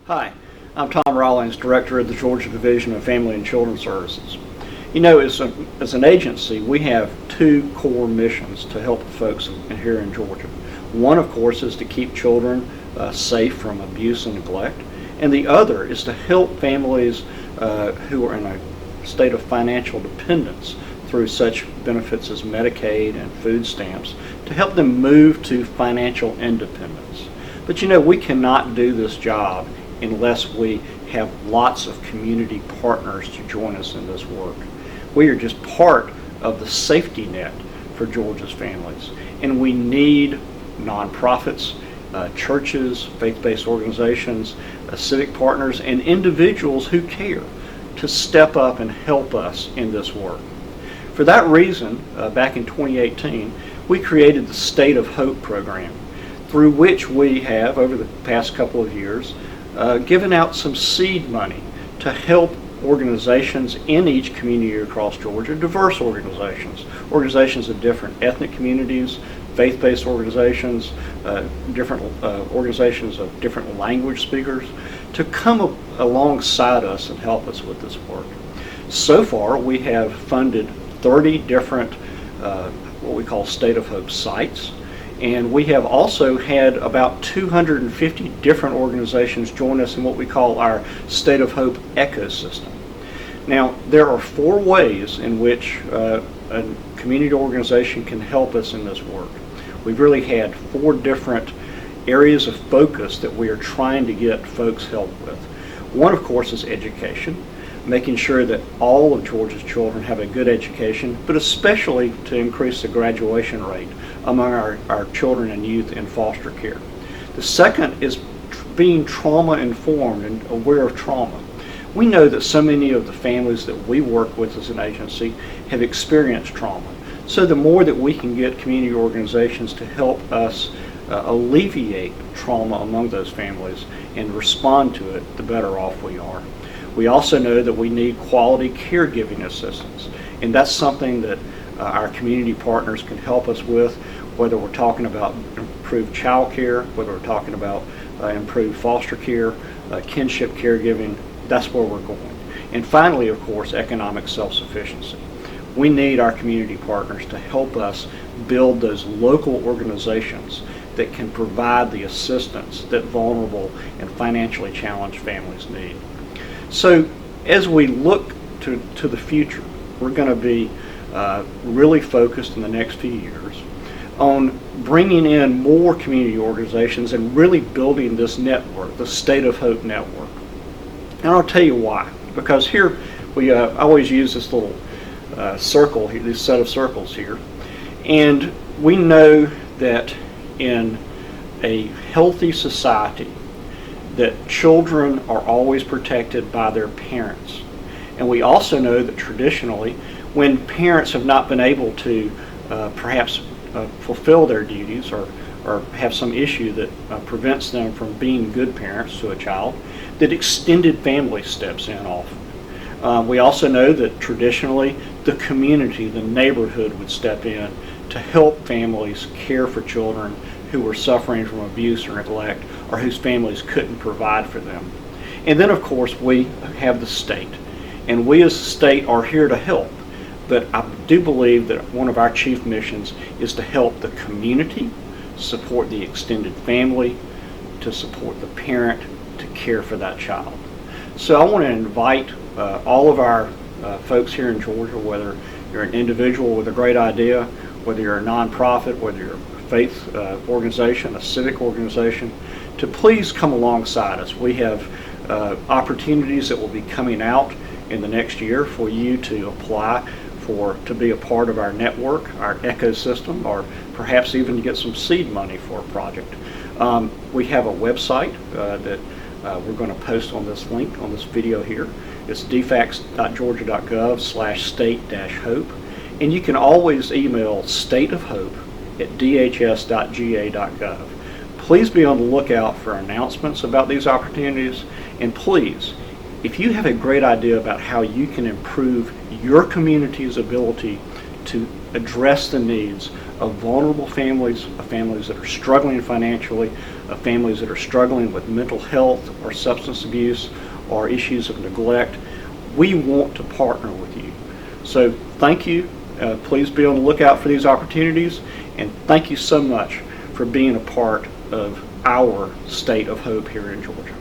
Hi, I'm Tom Rawlings, Director of the Georgia Division of Family and Children Services. You know, as an agency, we have two core missions to help folks here in Georgia. One, of course, is to keep children safe from abuse and neglect, and the other is to help families who are in a state of financial dependence through such benefits as Medicaid and food stamps to help them move to financial independence. But you know, we cannot do this job unless we have lots of community partners to join us in this work. We are just part of the safety net for Georgia's families, and we need nonprofits, churches, faith-based organizations, civic partners, and individuals who care to step up and help us in this work. For that reason, back in 2018, we created the State of Hope program, through which we have, over the past couple of years, given out some seed money to help organizations in each community across Georgia, diverse organizations of different ethnic communities, faith-based organizations, different organizations of different language speakers, to come alongside us and help us with this work. So far, we have funded 30 different what we call State of Hope sites, and we have also had about 250 different organizations join us in what we call our State of Hope ecosystem. Now, there are 4 ways in which a community organization can help us in this work. We've really had 4 different areas of focus that we are trying to get folks help with. One, of course, is education, making sure that all of Georgia's children have a good education, but especially to increase the graduation rate among our children and youth in foster care. The second is being trauma informed and aware of trauma. We know that so many of the families that we work with as an agency have experienced trauma. So the more that we can get community organizations to help us alleviate trauma among those families and respond to it, the better off we are. We also know that we need quality caregiving assistance, and that's something that our community partners can help us with, whether we're talking about improved child care, whether we're talking about improved foster care, kinship caregiving. That's where we're going. And finally, of course, economic self-sufficiency. We need our community partners to help us build those local organizations that can provide the assistance that vulnerable and financially challenged families need. So as we look to the future, we're going to be really focused in the next few years on bringing in more community organizations and really building this network, the State of Hope network. And I'll tell you why. Because here we always use this little circle, this set of circles here, and we know that in a healthy society, that children are always protected by their parents. And we also know that traditionally, when parents have not been able to perhaps fulfill their duties or have some issue that prevents them from being good parents to a child, that extended family steps in often. We also know that traditionally the community, the neighborhood would step in to help families care for children who were suffering from abuse or neglect, or whose families couldn't provide for them. And then, of course, we have the state. And we as a state are here to help. But I do believe that one of our chief missions is to help the community, support the extended family, to support the parent, to care for that child. So I want to invite all of our folks here in Georgia, whether you're an individual with a great idea, whether you're a nonprofit, whether you're a faith organization, a civic organization, to please come alongside us. We have opportunities that will be coming out in the next year for you to apply to be a part of our network, our ecosystem, or perhaps even to get some seed money for a project. We have a website that we're going to post on this link on this video here. It's dfacs.georgia.gov/state-hope, and you can always email stateofhope@dhs.ga.gov. Please be on the lookout for announcements about these opportunities, and please, if you have a great idea about how you can improve your community's ability to address the needs of vulnerable families, of families that are struggling financially, of families that are struggling with mental health or substance abuse or issues of neglect. We want to partner with you. So thank you. Please be on the lookout for these opportunities, and thank you so much for being a part of our State of Hope here in Georgia.